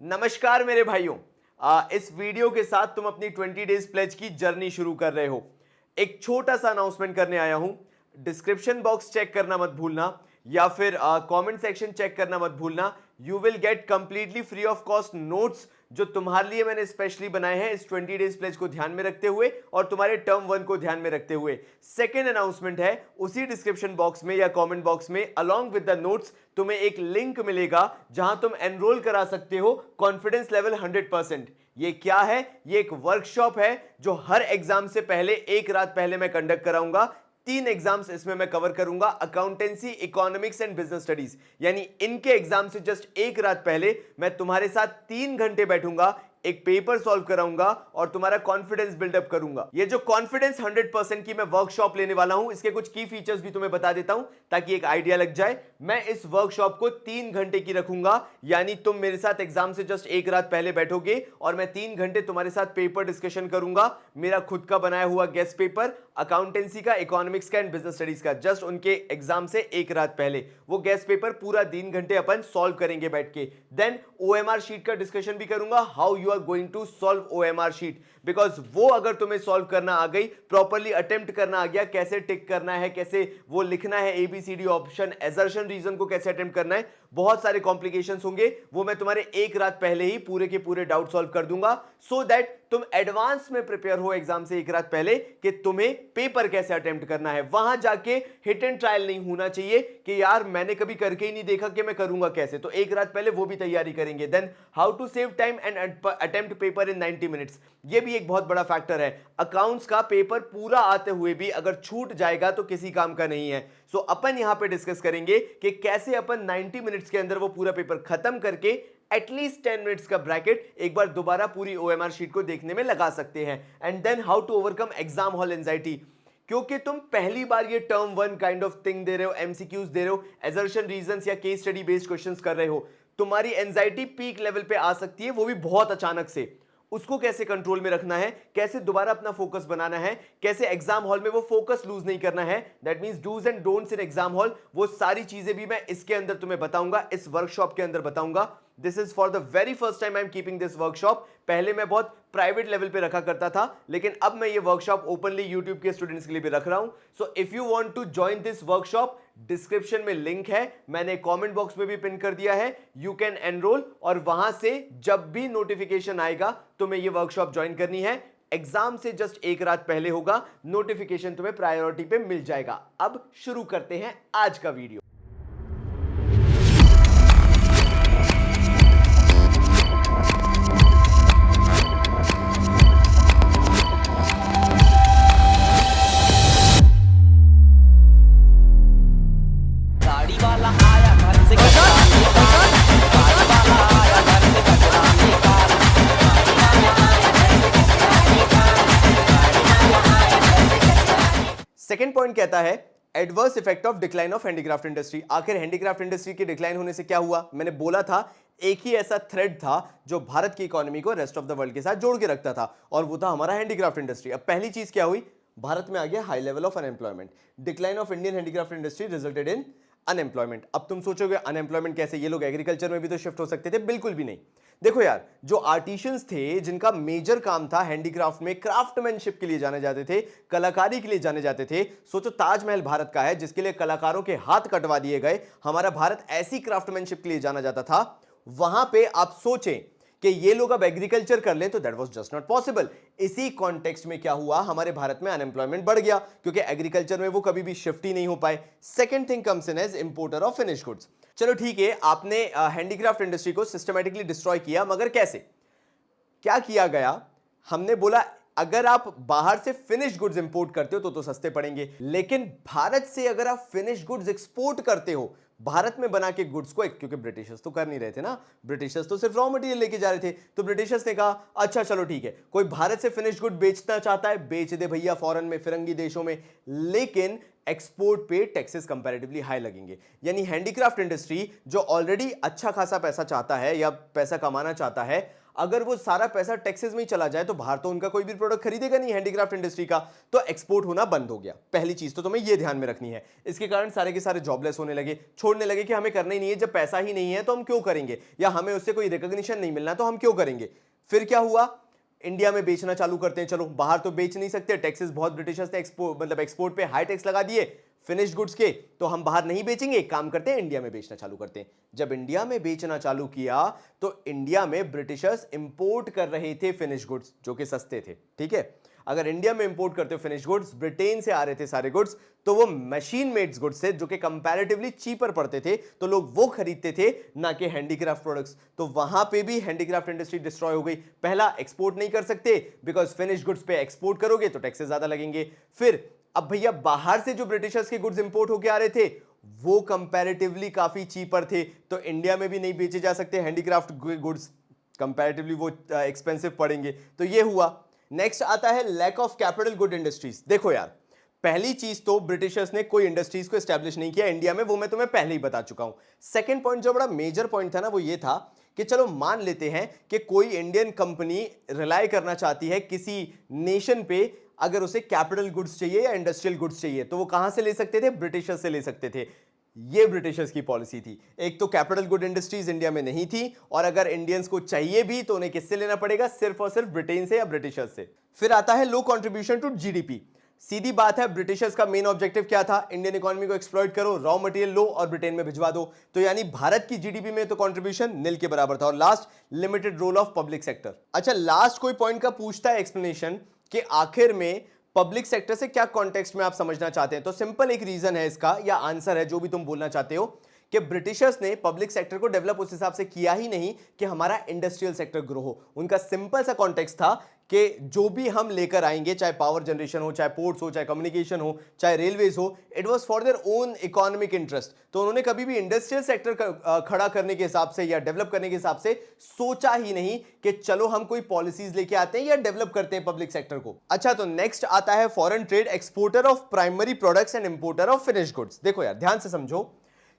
नमस्कार मेरे भाइयों। इस वीडियो के साथ तुम अपनी 20 डेज प्लेज की जर्नी शुरू कर रहे हो। एक छोटा सा अनाउंसमेंट करने आया हूं। डिस्क्रिप्शन बॉक्स चेक करना मत भूलना या फिर कमेंट सेक्शन चेक करना मत भूलना। You will get completely free of cost notes जो तुम्हारे लिए मैंने स्पेशली बनाए हैं इस 20 डेज प्लेज को ध्यान में रखते हुए और तुम्हारे टर्म 1 को ध्यान में रखते हुए। सेकेंड अनाउंसमेंट है, उसी डिस्क्रिप्शन बॉक्स में या कमेंट बॉक्स में अलॉन्ग विद द नोट्स तुम्हें एक लिंक मिलेगा जहां तुम एनरोल करा सकते हो कॉन्फिडेंस लेवल 100%। ये क्या है? ये एक वर्कशॉप है जो हर एग्जाम से पहले एक रात पहले मैं कंडक्ट कराऊंगा। 3 एग्जाम्स इसमें मैं कवर करूंगा, accountancy, economics and business studies. यानी इनके एग्जाम से जस्ट एक रात पहले मैं तुम्हारे साथ 3 घंटे बैठूंगा, एक पेपर सॉल्व कराऊंगा और तुम्हारा कॉन्फिडेंस बिल्डअप करूंगा। ये जो कॉन्फिडेंस 100% की मैं वर्कशॉप लेने वाला हूं, इसके कुछ की फीचर्स भी तुम्हें बता देता हूं ताकि एक आइडिया लग जाए। मैं इस वर्कशॉप को 3 घंटे की रखूंगा, यानी तुम मेरे साथ एग्जाम से जस्ट एक रात पहले बैठोगे और मैं 3 घंटे तुम्हारे साथ पेपर डिस्कशन करूंगा। मेरा खुद का बनाया हुआ गेस्ट पेपर, अकाउंटेंसी का, इकोनॉमिक्स का एंड बिजनेस स्टडीज का, जस्ट उनके एग्जाम से एक रात पहले वो गेस्ट पेपर पूरा 3 घंटे अपन सॉल्व करेंगे बैठ के। देन ओएमआर शीट का डिस्कशन भी करूंगा, how you are going to solve OMR sheet, because वो अगर तुम्हें सॉल्व करना आ गई, प्रॉपर्ली अटेम्प्ट करना आ गया, कैसे टिक करना है, कैसे वो लिखना है, एबीसीडी ऑप्शन, एजर्शन रीजन को कैसे अटेम्प्ट करना है, बहुत सारे कॉम्प्लिकेशंस होंगे, वो मैं तुम्हारे एक रात पहले ही पूरे के पूरे डाउट सॉल्व कर दूंगा, सो दैट तुम एडवांस में प्रिपेयर हो एग्जाम से एक रात पहले कि तुम्हें पेपर कैसे अटेम्प्ट करना है। वहां जाके हिट एंड ट्रायल नहीं होना चाहिए कि यार मैंने कभी करके ही नहीं देखा कि मैं करूंगा कैसे, तो एक रात पहले वो भी तैयारी करेंगे। Then how to save time and attempt paper in 90 minutes, ये भी एक बहुत बड़ा फैक्टर है। अकाउंट्स का पेपर पूरा आते हुए भी अगर छूट जाएगा तो किसी काम का नहीं है। सो अपन यहां पे डिस्कस करेंगे कि कैसे अपन 90 मिनट्स के अंदर वो पूरा पेपर खत्म करके एटलीस्ट 10 मिनट्स का ब्रैकेट एक बार दोबारा पूरी ओएमआर शीट को देखने में लगा सकते हैं। And then how to overcome exam hall anxiety, क्योंकि तुम पहली बार ये टर्म 1 काइंड ऑफ थिंग दे रहे हो, एमसीक्यूज दे रहे हो, एजर्शन रीजंस या केस स्टडी बेस्ड क्वेश्चंस कर रहे हो, तुम्हारी एंजाइटी पीक लेवल पे आ सकती है, वो भी बहुत अचानक से। उसको कैसे कंट्रोल में रखना है, कैसे दोबारा अपना फोकस बनाना है, कैसे एग्जाम हॉल में वो फोकस लूज नहीं करना है, that means dos and don'ts in exam hall, वो सारी चीजें भी मैं इसके अंदर तुम्हें बताऊंगा, इस वर्कशॉप के अंदर बताऊंगा। This is for the very first time I am keeping this workshop. पहले मैं बहुत प्राइवेट लेवल पे रखा करता था, लेकिन अब मैं ये वर्कशॉप ओपनली यूट्यूब के स्टूडेंट्स के लिए भी रख रहा हूं। So if you want to join this workshop, description में लिंक है, मैंने कमेंट बॉक्स में भी पिन कर दिया है, यू कैन एनरोल और वहां से जब भी नोटिफिकेशन आएगा तुम्हें ये वर्कशॉप ज्वाइन करनी है। एग्जाम से जस्ट एक रात पहले होगा, नोटिफिकेशन तुम्हें प्रायोरिटी पे मिल जाएगा। अब शुरू करते हैं आज का वीडियो। सेकेंड पॉइंट कहता है adverse effect of decline of handicraft industry. आखिर हैंडीक्राफ्ट इंडस्ट्री के डिक्लाइन होने से क्या हुआ? मैंने बोला था एक ही ऐसा थ्रेड था जो भारत की इकोनॉमी को रेस्ट ऑफ द वर्ल्ड के साथ जोड़ के रखता था और वो था हमारा हैंडीक्राफ्ट इंडस्ट्री। अब पहली चीज क्या हुई? भारत में आ गया high level of unemployment. Decline of Indian handicraft industry resulted in unemployment. अब तुम सोचोगे अनएम्प्लॉयमेंट कैसे? ये लोग एग्रीकल्चर में भी तो शिफ्ट हो सकते थे। बिल्कुल भी नहीं। देखो यार, जो आर्टिशियंस थे जिनका मेजर काम था हैंडीक्राफ्ट में, क्राफ्टमैनशिप के लिए जाने जाते थे, कलाकारी के लिए जाने जाते थे। सोचो ताजमहल भारत का है जिसके लिए कलाकारों के हाथ कटवा दिए गए। हमारा भारत ऐसी क्राफ्टमैनशिप के लिए जाना जाता था। वहां पे आप सोचें कि ये लोग अब एग्रीकल्चर कर लें तो that was just not possible. इसी कॉन्टेक्स्ट में क्या हुआ? हमारे भारत में अनएम्प्लॉयमेंट बढ़ गया क्योंकि एग्रीकल्चर में वो कभी भी शिफ्ट ही नहीं हो पाए। Second thing comes in as importer of finish goods. चलो ठीक है, आपने हैंडीक्राफ्ट इंडस्ट्री को सिस्टमैटिकली डिस्ट्रॉय किया, मगर कैसे? क्या किया गया? हमने बोला अगर आप बाहर से फिनिश गुड्स इंपोर्ट करते हो तो सस्ते पड़ेंगे, लेकिन भारत से अगर आप फिनिश गुड्स एक्सपोर्ट करते हो, भारत में बना के गुड्स को, क्योंकि ब्रिटिशर्स तो कर नहीं रहे थे ना, ब्रिटिशर्स तो सिर्फ रॉ मटेरियल लेके जा रहे थे, तो ब्रिटिशर्स ने कहा अच्छा चलो ठीक है, कोई भारत से फिनिश गुड बेचना चाहता है बेच दे भैया फॉरेन में, फिरंगी देशों में, लेकिन एक्सपोर्ट पे टैक्सेस कंपैरेटिवली हाई लगेंगे। यानी हैंडीक्राफ्ट इंडस्ट्री जो ऑलरेडी अच्छा खासा पैसा चाहता है या पैसा कमाना चाहता है, अगर वो सारा पैसा टैक्सेस में ही चला जाए तो बाहर तो उनका कोई भी प्रोडक्ट खरीदेगा नहीं हैंडीक्राफ्ट इंडस्ट्री का, तो एक्सपोर्ट होना बंद हो गया। पहली चीज तो तुम्हें ये ध्यान में रखनी है। इसके कारण सारे के सारे जॉबलेस होने लगे, छोड़ने लगे कि हमें करना ही नहीं है, जब पैसा ही नहीं है तो हम क्यों करेंगे, या हमें उससे कोई रिकॉग्निशन नहीं मिलना तो हम क्यों करेंगे। फिर क्या हुआ, इंडिया में बेचना चालू करते हैं। चलो बाहर तो बेच नहीं सकते, टैक्सेस बहुत ब्रिटिशर्स ने एक्सपोर्ट पे हाई टैक्स लगा दिए फिनिश्ड गुड्स के, तो हम बाहर नहीं बेचेंगे, एक काम करते हैं इंडिया में बेचना चालू करते हैं। जब इंडिया में बेचना चालू किया तो इंडिया में ब्रिटिशर्स इंपोर्ट कर रहे थे फिनिश्ड गुड्स जो कि सस्ते थे। ठीक है, अगर इंडिया में इंपोर्ट करते हो फिनिश्ड गुड्स, ब्रिटेन से आ रहे थे सारे गुड्स, तो वो मशीन मेड्स गुड्स थे जो कि कंपैरेटिवली चीपर पड़ते थे, तो लोग वो खरीदते थे ना कि हैंडीक्राफ्ट प्रोडक्ट्स। तो वहां पे भी हैंडीक्राफ्ट इंडस्ट्री डिस्ट्रॉय हो गई। पहला, एक्सपोर्ट नहीं कर सकते बिकॉज फिनिश्ड गुड्स पे एक्सपोर्ट करोगे तो टैक्सेस ज्यादा लगेंगे। फिर अब भैया बाहर से जो ब्रिटिशर्स के गुड्स इंपोर्ट होके आ रहे थे वो कंपैरेटिवली काफी चीपर थे, तो इंडिया में भी नहीं बेचे जा सकते हैंडीक्राफ्ट गुड्स, कंपैरेटिवली वो एक्सपेंसिव पड़ेंगे, तो ये हुआ। नेक्स्ट आता है lack of capital good industries. देखो यार, पहली चीज तो ब्रिटिशर्स ने कोई इंडस्ट्रीज को एस्टैब्लिश नहीं किया इंडिया में, वो मैं तुम्हें पहले ही बता चुका हूं। सेकंड पॉइंट जो बड़ा मेजर पॉइंट था ना, वो ये था कि चलो मान लेते हैं कि कोई इंडियन कंपनी रिलाय करना चाहती है किसी नेशन पे, अगर उसे कैपिटल गुड्स चाहिए या इंडस्ट्रियल गुड्स चाहिए तो वो कहां से ले सकते थे, ब्रिटिशर्स से ले सकते थे। ये ब्रिटिशर्स की पॉलिसी थी। एक तो कैपिटल गुड इंडस्ट्रीज इंडिया में नहीं थी, और अगर इंडियंस को चाहिए भी तो उन्हें किससे लेना पड़ेगा, सिर्फ और सिर्फ ब्रिटेन से या ब्रिटिशर्स से। फिर आता है लो कंट्रीब्यूशन टू जीडीपी। सीधी बात है, ब्रिटिशर्स का मेन ऑब्जेक्टिव क्या था, इंडियन इकोनॉमी को एक्सप्लॉइट करो, रॉ मटेरियल लो और ब्रिटेन में भिजवा दो। तो यानी भारत की जीडीपी में तो कंट्रीब्यूशन नील के बराबर था। और last, limited role of public sector. अच्छा, लास्ट कोई पॉइंट का पूछता है एक्सप्लेनेशन कि आखिर में पब्लिक सेक्टर से क्या कॉन्टेक्स्ट में आप समझना चाहते हैं, तो सिंपल एक रीजन है इसका, या आंसर है जो भी तुम बोलना चाहते हो, कि ब्रिटिशर्स ने पब्लिक सेक्टर को डेवलप उस हिसाब से किया ही नहीं कि हमारा इंडस्ट्रियल सेक्टर ग्रो हो। उनका सिंपल सा कॉन्टेक्स्ट था कि जो भी हम लेकर आएंगे, चाहे पावर जनरेशन हो, चाहे पोर्ट्स हो, चाहे कम्युनिकेशन हो, चाहे रेलवेज हो, it was for their own economic interest. तो उन्होंने कभी भी इंडस्ट्रियल सेक्टर खड़ा करने के हिसाब से या डेवलप करने के हिसाब से सोचा ही नहीं कि चलो हम कोई पॉलिसीज लेके आते हैं या डेवलप करते हैं पब्लिक सेक्टर को। अच्छा, तो नेक्स्ट आता है foreign trade, exporter of primary products and importer of finished goods. देखो यार, ध्यान से समझो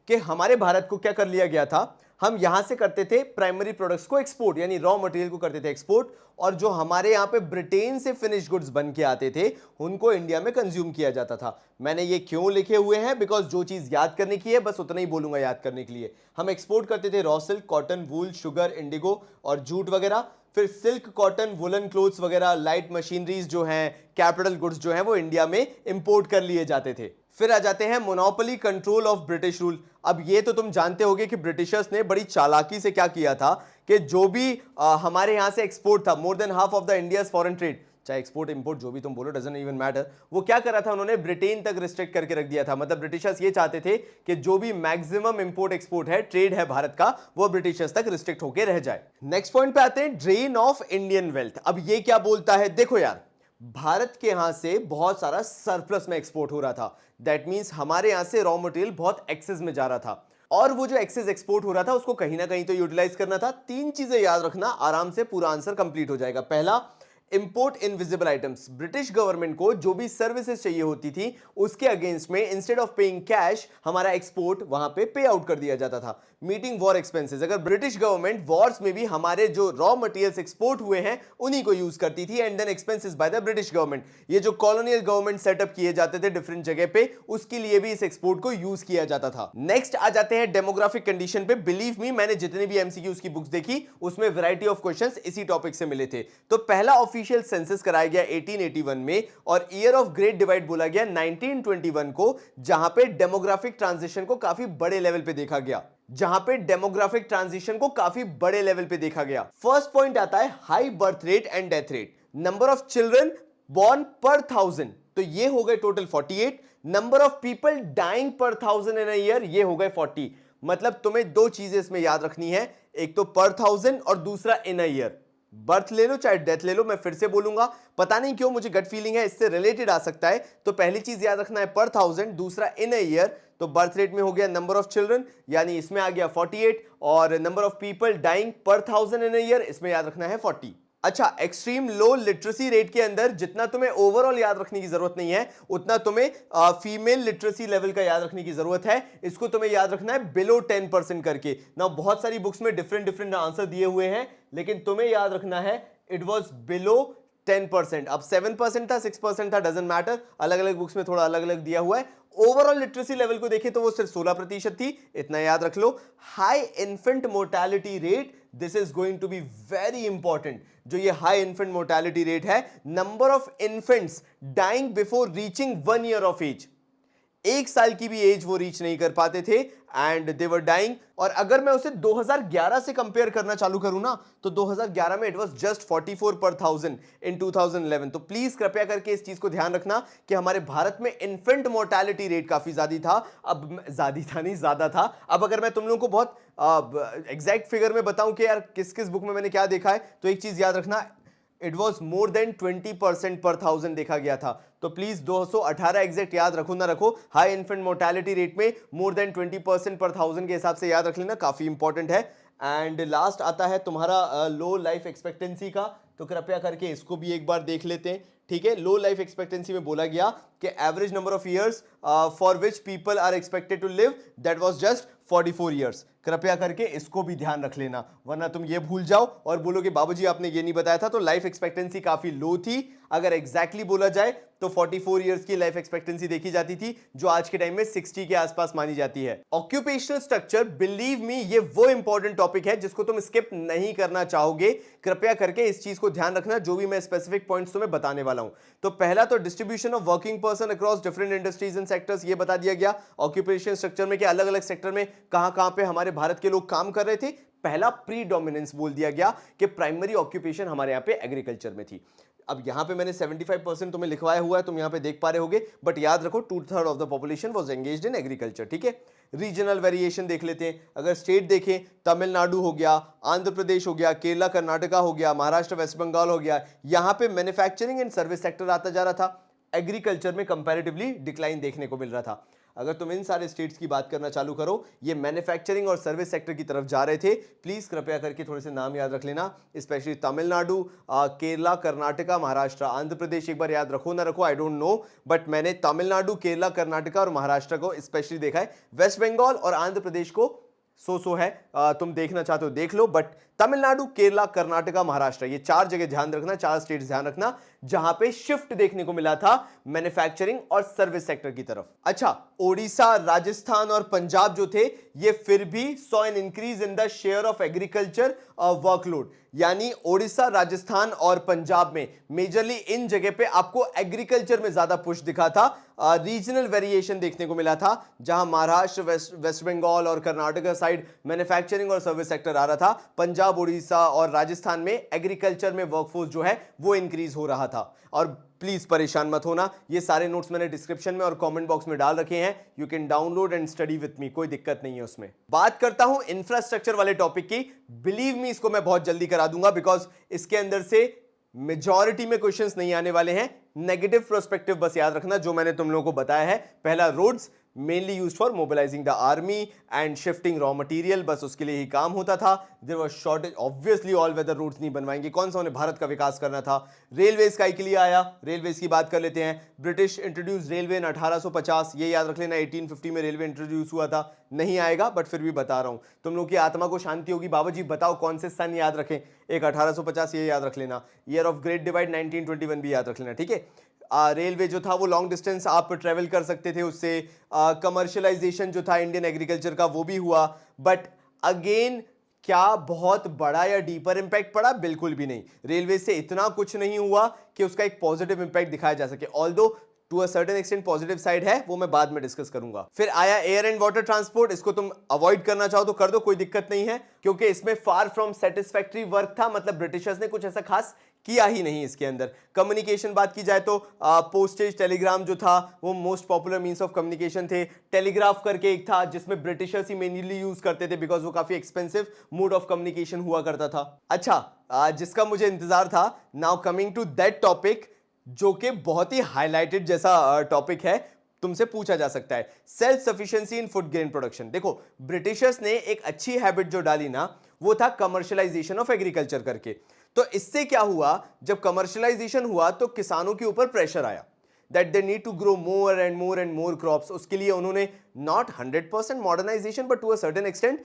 कि हमारे भारत को क्या कर लिया गया था, हम यहां से करते थे प्राइमरी प्रोडक्ट्स को एक्सपोर्ट, यानी रॉ मटेरियल को करते थे एक्सपोर्ट, और जो हमारे यहां पे ब्रिटेन से फिनिश गुड्स बन के आते थे उनको इंडिया में कंज्यूम किया जाता था। मैंने ये क्यों लिखे हुए हैं, बिकॉज जो चीज याद करने की है बस उतना ही बोलूंगा याद करने के लिए। हम एक्सपोर्ट करते थे रॉ सिल्क, कॉटन, वूल, शुगर, इंडिगो और जूट वगैरह। फिर सिल्क, कॉटन, वुलन क्लोथ्स वगैरह, लाइट मशीनरीज जो हैं, कैपिटल गुड्स जो हैं, वो इंडिया में इंपोर्ट कर लिए जाते थे। फिर आ जाते हैं monopoly control of British rule. अब ये तो तुम जानते होगे कि ब्रिटिशर्स ने बड़ी चालाकी से क्या किया था कि जो भी हमारे यहां से एक्सपोर्ट था, more than half of the India's foreign trade, चाहे एक्सपोर्ट इंपोर्ट जो भी तुम बोलो, डजंट इवन मैटर, वो क्या करा था, उन्होंने ब्रिटेन तक रिस्ट्रिक्ट करके रख दिया था। मतलब ब्रिटिशर्स ये चाहते थे कि जो भी मैक्सिमम इंपोर्ट एक्सपोर्ट है, ट्रेड है भारत का, वो ब्रिटिशर्स तक रिस्ट्रिक्ट होकर रह जाए। नेक्स्ट पॉइंट पे आते हैं, ड्रेन ऑफ इंडियन वेल्थ। अब ये क्या बोलता है, देखो यार, भारत के यहां से बहुत सारा सरप्लस में एक्सपोर्ट हो रहा था, दैट मींस हमारे यहां से रॉ मटेरियल बहुत एक्सेस में जा रहा था, और वो जो एक्सेस एक्सपोर्ट हो रहा था उसको कहीं ना कहीं तो यूटिलाइज करना था। तीन चीजें याद रखना, आराम से पूरा आंसर कंप्लीट हो जाएगा। पहला, import invisible items. British government को जो भी सर्विसेज चाहिए होती थी उसके अगेंस्ट में इंस्टेड ऑफ पेइंग कैश हमारा एक्सपोर्ट वहां पे पे आउट कर दिया जाता था, मीटिंग वॉर एक्सपेंसेस। अगर ब्रिटिश गवर्नमेंट वॉर्स में भी हमारे जो रॉ मटेरियल्स एक्सपोर्ट हुए हैं उन्हीं को यूज करती थी, and then expenses by the British government. ये जो कॉलोनियल गवर्नमेंट सेटअप किए जाते थे डिफरेंट जगह पे, उसके लिए भी इस एक्सपोर्ट को यूज किया जाता था। नेक्स्ट आ जाते हैं डेमोग्राफिक कंडीशन पे। बिलीव मी, मैंने जितने भी एमसीक्यूज की बुक्स देखी उसमें वैरायटी ऑफ क्वेश्चंस इसी टॉपिक से मिले थे। तो पहला ऑफिशियल सेंसस कराया गया 1881 में, और ईयर ऑफ ग्रेट डिवाइड बोला गया 1921 को, जहां पे डेमोग्राफिक ट्रांजिशन को काफी बड़े लेवल पे देखा गया। फर्स्ट पॉइंट आता है high birth rate and death rate, number of children born per 1000, तो ये हो गए total 48। Number of people dying per 1000 in a year, ये हो गए 40। मतलब तुम्हें दो चीजें इसमें याद रखनी है, एक तो पर 1000 और दूसरा इन अ ईयर। बर्थ ले लो चाहे डेथ ले लो, मैं फिर से बोलूंगा, पता नहीं क्यों मुझे गट फीलिंग है इससे रिलेटेड आ सकता है। तो पहली चीज याद रखना है पर 1000, दूसरा इन अ ईयर। तो बर्थ रेट में हो गया नंबर ऑफ चिल्ड्रन, यानी इसमें आ गया 48, और number of people dying per 1000 in a year, इसमें याद रखना है 40। अच्छा, एक्सट्रीम लो लिटरेसी रेट के अंदर जितना तुम्हें ओवरऑल याद रखने की जरूरत नहीं है, उतना तुम्हें फीमेल लिटरेसी लेवल का याद रखने की जरूरत है। इसको तुम्हें याद रखना है बिलो 10% करके ना। बहुत सारी बुक्स में डिफरेंट डिफरेंट आंसर दिए हुए हैं, लेकिन तुम्हें याद रखना है इट वॉज बिलो 10%। अब 7% था, 6% था, डजेंट मैटर, अलग अलग बुक्स में थोड़ा अलग अलग दिया हुआ है। ओवरऑल लिटरेसी लेवल को देखें तो वो सिर्फ 16% थी, इतना याद रख लो। High infant mortality rate, this is going to be very important. जो ये हाई इन्फेंट मोर्टेलिटी रेट है, number of infants dying before reaching 1 year of age, 1 साल की भी एज वो रीच नहीं कर पाते थे एंड दे वर डाइंग। और अगर मैं उसे 2011 से कंपेयर करना चालू करूं ना, तो 2011 में इट वाज जस्ट 44 पर 1000 इन 2011। तो प्लीज कृपया करके इस चीज को ध्यान रखना कि हमारे भारत में इन्फेंट मोर्टेलिटी रेट काफी ज्यादा था। अब अगर मैं तुम लोगों को बहुत एग्जैक्ट फिगर में बताऊं कि यार किस किस बुक में मैंने क्या देखा है, तो एक चीज याद रखना, इट वॉज मोर देन 20% पर 1000 देखा गया था। तो प्लीज 218 एग्जैक्ट याद रखो ना रखो, हाई इन्फेंट मोर्टेलिटी रेट में मोर देन 20% पर 1000 के हिसाब से याद रख लेना, काफी इंपॉर्टेंट है। एंड लास्ट आता है तुम्हारा लो लाइफ एक्सपेक्टेंसी का, तो कृपया करके इसको भी एक बार देख लेते हैं। ठीक है, लो लाइफ एक्सपेक्टेंसी में बोला गया कि average number of years for which people are expected to live, that was just 44 years. कृपया करके इसको भी ध्यान रख लेना, वरना तुम ये भूल जाओ और बोलोगे बाबूजी आपने ये नहीं बताया था। तो लाइफ एक्सपेक्टेंसी काफी लो थी, अगर एग्जैक्टली बोला जाए तो 44 ईयर्स की लाइफ एक्सपेक्टेंसी देखी जाती थी, जो आज के टाइम में 60 के आसपास मानी जाती है। ऑक्यूपेशनल स्ट्रक्चर, बिलीव मी, ये वो इंपॉर्टेंट टॉपिक है जिसको तुम स्किप नहीं करना चाहोगे। कृपया करके इस चीज को ध्यान रखना, जो भी मैं स्पेसिफिक पॉइंट्स तुम्हें बताने वाला हूं। तो पहला तो distribution of working person across different industries and sectors, ये बता दिया गया। ऑक्यूपेशनल स्ट्रक्चर में कि अलग अलग सेक्टर में कहां पे हमारे भारत के लोग काम कर रहे थे। पहला प्रीडोमिनेंस बोल दिया गया कि प्राइमरी ऑक्यूपेशन हमारे यहां पे एग्रीकल्चर में थी। अब यहां पे मैंने 75% तुम्हें लिखवाया हुआ है, तुम यहां पे देख पा रहे होगे, बट याद रखो 2/3 of the population was engaged in agriculture. ठीक है, रीजनल वेरिएशन देख लेते हैं। अगर स्टेट देखें, तमिलनाडु हो गया, आंध्र प्रदेश हो गया, केरला कर्नाटका हो गया, महाराष्ट्र वेस्ट बंगाल हो गया, यहां पे मैन्युफैक्चरिंग एंड सर्विस सेक्टर आता जा रहा था, एग्रीकल्चर में कंपैरेटिवली डिक्लाइन देखने को मिल रहा था। अगर तुम इन सारे स्टेट्स की बात करना चालू करो, ये मैन्युफैक्चरिंग और सर्विस सेक्टर की तरफ जा रहे थे। प्लीज कृपया करके थोड़े से नाम याद रख लेना, स्पेशली तमिलनाडु, केरला, कर्नाटका, महाराष्ट्र, आंध्र प्रदेश एक बार याद रखो ना रखो आई डोंट नो, बट मैंने तमिलनाडु, केरला, कर्नाटका और महाराष्ट्र को स्पेशली देखा है। वेस्ट बंगाल और आंध्र प्रदेश को सो है, तुम देखना चाहते हो देख लो, बट तमिलनाडु, केरला, कर्नाटका, महाराष्ट्र, ये 4 जगह ध्यान रखना, 4 स्टेट्स ध्यान रखना जहां पे शिफ्ट देखने को मिला था मैन्युफैक्चरिंग और सर्विस सेक्टर की तरफ। अच्छा, ओडिशा, राजस्थान और पंजाब जो थे, ये फिर भी saw an increase in the share of agriculture workload, यानी ओडिशा, राजस्थान और पंजाब में मेजरली इन जगह पे आपको एग्रीकल्चर में ज्यादा पुश दिखा था। रीजनल वेरिएशन देखने को मिला था, जहां महाराष्ट्र, वेस्ट बंगाल और कर्नाटका साइड मैन्युफैक्चरिंग और सर्विस सेक्टर आ रहा था। पंजाब, ओडिशा और राजस्थान में एग्रीकल्चर में वर्कफोर्स जो है वो इंक्रीज हो रहा था। और प्लीज परेशान मत होना, ये सारे नोट्स मैंने डिस्क्रिप्शन में और कमेंट बॉक्स में डाल रखे हैं, you can download and study with me, कोई दिक्कत नहीं है उसमें। बात करता हूं इंफ्रास्ट्रक्चर वाले टॉपिक की, बिलीव मी इसको मैं बहुत जल्दी करा दूंगा, बिकॉज इसके अंदर से मेजॉरिटी में क्वेश्चंस नहीं आने वाले हैं। नेगेटिव प्रोस्पेक्टिव बस याद रखना, जो मैंने तुम लोगों को बताया है। पहला, roads mainly used for mobilising the army and shifting raw material, बस उसके लिए ही काम होता था। There was shortage, obviously all weather routes नहीं बनवाएंगे, कौन सा उन्हें भारत का विकास करना था। रेलवेज का के लिए आया, रेलवेज की बात कर लेते हैं। ब्रिटिश इंट्रोड्यूस रेलवे इन 1850, ये याद रख लेना, 1850 में रेलवे इंट्रोड्यूस हुआ था। नहीं आएगा, बट फिर भी बता रहा हूं, तुम लोग की आत्मा को शांति होगी। बाबा जी बताओ कौन से सन याद रखें, एक 1850 ये याद रख लेना, ईयर ऑफ ग्रेट डिवाइड 1921 भी याद रख लेना। ठीक है, रेलवे जो था वो लॉन्ग डिस्टेंस आप ट्रेवल कर सकते थे उससे। कमर्शियलाइजेशन जो था इंडियन एग्रीकल्चर का वो भी हुआ, बट अगेन क्या बहुत बड़ा या डीपर इंपैक्ट पड़ा? बिल्कुल भी नहीं। रेलवे से इतना कुछ नहीं हुआ कि उसका एक पॉजिटिव इंपैक्ट दिखाया जा सके, although to a certain extent positive side है, वो मैं बाद में डिस्कस करूंगा। फिर आया एयर एंड वाटर ट्रांसपोर्ट, इसको तुम अवॉइड करना चाहो तो कर दो, कोई दिक्कत नहीं है, क्योंकि इसमें फार फ्रॉम सेटिस्फैक्टरी वर्क था, मतलब ब्रिटिशर्स ने कुछ ऐसा खास किया ही नहीं इसके अंदर। कम्युनिकेशन बात की जाए तो पोस्टेज, टेलीग्राम जो था वो most popular means of communication थे। टेलीग्राफ करके एक था जिसमें ब्रिटिशर्स ही मेनली यूज करते थे, बिकॉज वो काफी एक्सपेंसिव मोड ऑफ कम्युनिकेशन हुआ करता था। अच्छा, जिसका मुझे इंतजार था, now coming to that topic जो कि बहुत ही हाईलाइटेड जैसा टॉपिक है, तुमसे पूछा जा सकता है, सेल्फ सफिशिएंसी इन फूड ग्रेन प्रोडक्शन। देखो, ब्रिटिशर्स ने एक अच्छी हैबिट जो डाली ना, वो था कमर्शियलाइजेशन ऑफ एग्रीकल्चर करके। तो इससे क्या हुआ, जब कमर्शियलाइजेशन हुआ तो किसानों के ऊपर प्रेशर आया that they need to grow more and more and more crops। उसके लिए उन्होंने not 100% modernization but to a certain extent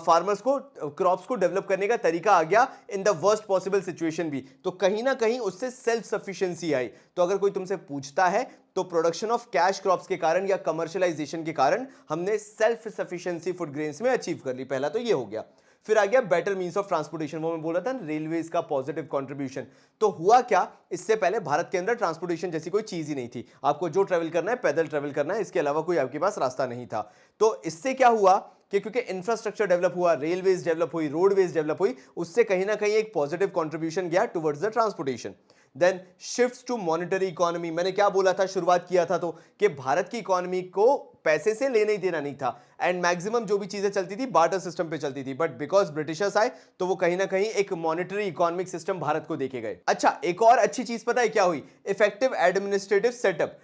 farmers को क्रॉप्स को डेवलप करने का तरीका आ गया in the worst possible situation भी। तो कहीं ना कहीं उससे सेल्फ सफिशिएंसी आई। तो अगर कोई तुमसे पूछता है तो प्रोडक्शन ऑफ कैश क्रॉप्स के कारण या कमर्शियलाइजेशन के कारण हमने सेल्फ सफिशिएंसी फूड ग्रेन्स में अचीव कर ली। पहला तो ये हो गया। फिर आ गया बेटर मींस ऑफ ट्रांसपोर्टेशन, वो मैं बोल रहा था रेलवेज का पॉजिटिव कंट्रीब्यूशन। तो हुआ क्या, इससे पहले भारत के अंदर ट्रांसपोर्टेशन जैसी कोई चीज ही नहीं थी। आपको जो ट्रेवल करना है पैदल ट्रेवल करना है, इसके अलावा कोई आपके पास रास्ता नहीं था। तो इससे क्या हुआ कि क्योंकि इंफ्रास्ट्रक्चर डेवलप हुआ, रेलवेज डेवलप हुई, रोडवेज डेवलप हुई, उससे कहीं ना कहीं एक पॉजिटिव कंट्रीब्यूशन गया towards the transportation. Then shifts to monetary economy. मैंने क्या बोला था, शुरुआत किया था तो कि भारत की इकोनॉमी को पैसे से लेने ही देना नहीं था एंड मैक्सिमम जो भी चीजें चलती थी बार्टर सिस्टम पे चलती थी। बट बिकॉज ब्रिटिशर्स आए तो वो कहीं ना कहीं एक मॉनेटरी इकोनॉमिक सिस्टम भारत को देके गए। अच्छा, एक और अच्छी चीज पता है क्या हुई, effective administrative setup.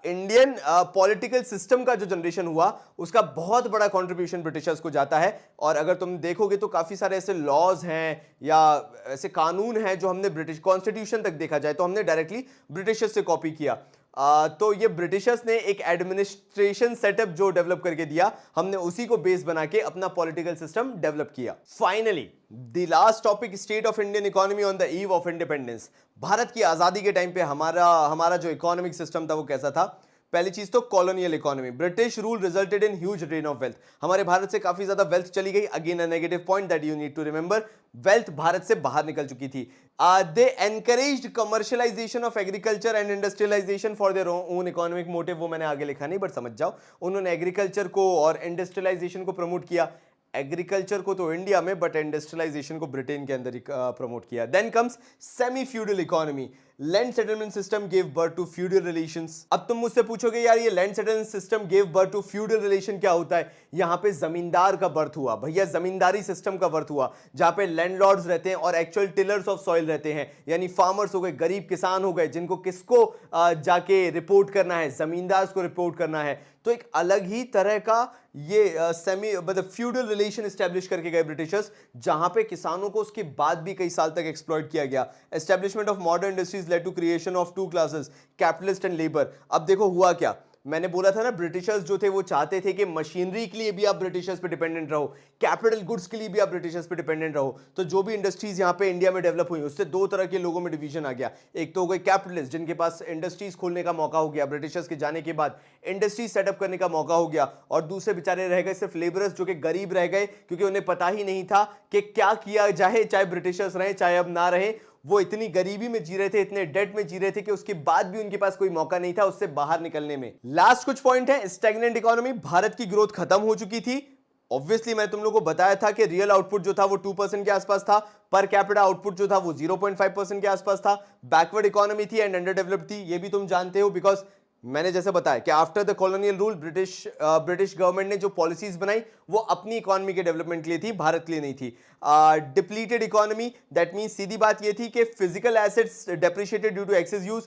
Indian political system का जो जनरेशन हुआ उसका बहुत बड़ा कंट्रीब्यूशन ब्रिटिशर्स को जाता है। और अगर तुम देखोगे तो काफी सारे ऐसे लॉज हैं या ऐसे कानून हैं जो हमने ब्रिटिश कॉन्स्टिट्यूशन तक देखा जाए तो हमने डायरेक्टली ब्रिटिशर्स से कॉपी किया। तो ये ब्रिटिशर्स ने एक एडमिनिस्ट्रेशन सेटअप जो डेवलप करके दिया, हमने उसी को बेस बना के अपना पॉलिटिकल सिस्टम डेवलप किया। Finally the last topic, state of Indian economy on the eve of independence. Bharat की आजादी के टाइम पे हमारा जो इकोनॉमिक सिस्टम था वो कैसा था। पहली चीज तो colonial economy, British rule resulted in huge drain of wealth. हमारे भारत से काफी ज्यादा वेल्थ चली गई। Again a negative point that you need to remember, wealth Bharat से बाहर निकल चुकी थी। They encouraged commercialisation of agriculture and industrialisation for their own economic motive. वो मैंने आगे लिखा नहीं बट समझ जाओ, उन्होंने एग्रीकल्चर को और इंडस्ट्रियलाइजेशन को प्रमोट किया। एग्रीकल्चर को तो इंडिया में बट इंडस्ट्रियलाइजेशन को ब्रिटेन के अंदर ही प्रमोट किया। Then comes semi feudal economy, land settlement system gave birth to feudal relations. अब तुम मुझसे पूछोगे यार ये land settlement system gave birth to feudal relation क्या होता है। यहां पे जमींदार का बर्थ हुआ भैया, जमींदारी सिस्टम का बर्थ हुआ जहां पे लैंडलॉर्ड्स रहते हैं और एक्चुअल टिलर्स ऑफ सॉइल रहते हैं, यानी फार्मर्स हो गए, गरीब किसान हो गए, जिनको किसको जाके रिपोर्ट करना है, जमींदार को रिपोर्ट करना है। तो एक अलग ही तरह का ये सेमी मतलब फ्यूडल रिलेशन एस्टेब्लिश करके गए ब्रिटिशर्स, जहां पे किसानों को उसके बाद भी कई साल तक एक्सप्लॉइट किया गया। Establishment of modern industries led to creation of two classes, capitalist and labour. अब देखो हुआ क्या, मैंने बोला था ना ब्रिटिशर्स जो थे वो चाहते थे कि मशीनरी के लिए भी आप ब्रिटिशर्स पे डिपेंडेंट रहो, कैपिटल गुड्स के लिए भी आप ब्रिटिशर्स पे डिपेंडेंट रहो। तो जो भी इंडस्ट्रीज यहाँ पे इंडिया में डेवलप हुई उससे दो तरह के लोगों में डिवीजन आ गया। एक तो हो गए कैपिटलिस्ट जिनके पास इंडस्ट्रीज खोलने का मौका हो गया, ब्रिटिशर्स के जाने के बाद इंडस्ट्रीज सेटअप करने का मौका हो गया, और दूसरे बेचारे रह गए सिर्फ लेबरर्स जो कि गरीब रह गए क्योंकि उन्हें पता ही नहीं था कि क्या किया जाए, चाहे ब्रिटिशर्स रहे चाहे अब ना रहे। वो इतनी गरीबी में जी रहे थे, इतने डेट में जी रहे थे कि उसके बाद भी उनके पास कोई मौका नहीं था उससे बाहर निकलने में। लास्ट कुछ पॉइंट है, स्टैग्नेंट इकोनॉमी, भारत की ग्रोथ खत्म हो चुकी थी। ऑब्वियसली मैं तुम लोगों को बताया था कि रियल आउटपुट जो था वो 2% के आसपास था, पर कैपिटा आउटपुट जो था वो 0.5% के आसपास था। बैकवर्ड इकोनॉमी थी एंड अंडर डेवलप्ड थी, ये भी तुम जानते हो बिकॉज मैंने जैसे बताया कि after the colonial rule British government ने जो पॉलिसीज बनाई वो अपनी इकोनॉमी के डेवलपमेंट के लिए थी, भारत के लिए नहीं थी। डिप्लीटेड इकोनॉमी, दैट मींस सीधी बात ये थी कि physical assets depreciated due to excess use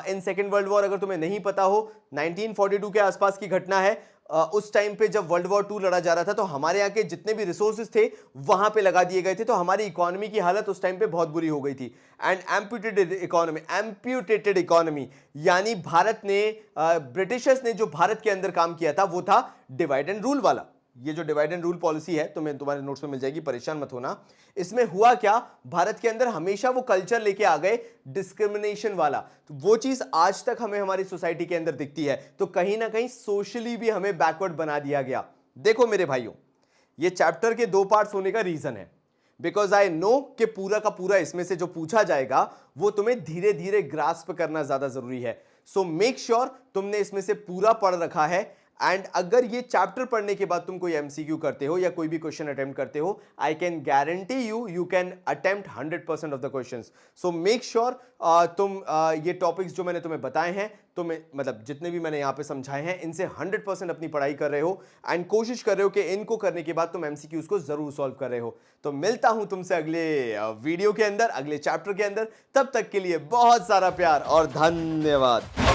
in second world war. अगर तुम्हें नहीं पता हो 1942 के आसपास की घटना है। उस टाइम पे जब वर्ल्ड वॉर 2 लड़ा जा रहा था तो हमारे यहाँ के जितने भी रिसोर्सेज थे वहां पे लगा दिए गए थे, तो हमारी इकोनॉमी की हालत उस टाइम पे बहुत बुरी हो गई थी। एंड एम्प्यूटेटेड इकोनॉमी यानी भारत ने ब्रिटिशर्स ने जो भारत के अंदर काम किया था वो था डिवाइड एंड रूल वाला। ये जो डिवाइड एंड रूल पॉलिसी है तुम्हें तुम्हारे नोट्स में मिल जाएगी, परेशान मत होना। इसमें हुआ क्या, भारत के अंदर हमेशा वो कल्चर लेके आ गए डिस्क्रिमिनेशन वाला, तो वो चीज आज तक हमें हमारी सोसाइटी के अंदर दिखती है। तो कहीं ना कहीं सोशली भी हमें बैकवर्ड बना दिया गया। देखो मेरे भाइयों, ये चैप्टर के 2 पार्ट्स होने का रीजन है बिकॉज आई नो कि पूरा का पूरा इसमें से जो पूछा जाएगा वो तुम्हें धीरे धीरे ग्रास्प करना ज्यादा जरूरी है। सो मेक श्योर तुमने इसमें से पूरा पढ़ रखा है। एंड अगर ये चैप्टर पढ़ने के बाद तुम कोई एमसीक्यू करते हो या कोई भी क्वेश्चन अटेम्प्ट करते हो, I can guarantee you can attempt 100% of the questions. So make sure तुम ये टॉपिक्स जो मैंने तुम्हें बताए हैं, तुम्हें मतलब जितने भी मैंने यहाँ पे समझाए हैं, इनसे 100% अपनी पढ़ाई कर रहे हो एंड कोशिश कर रहे हो कि इनको करने के बाद तुम एमसीक्यूज को जरूर सॉल्व कर रहे हो। तो मिलता हूं तुमसे अगले वीडियो के अंदर, अगले चैप्टर के अंदर। तब तक के लिए बहुत सारा प्यार और धन्यवाद।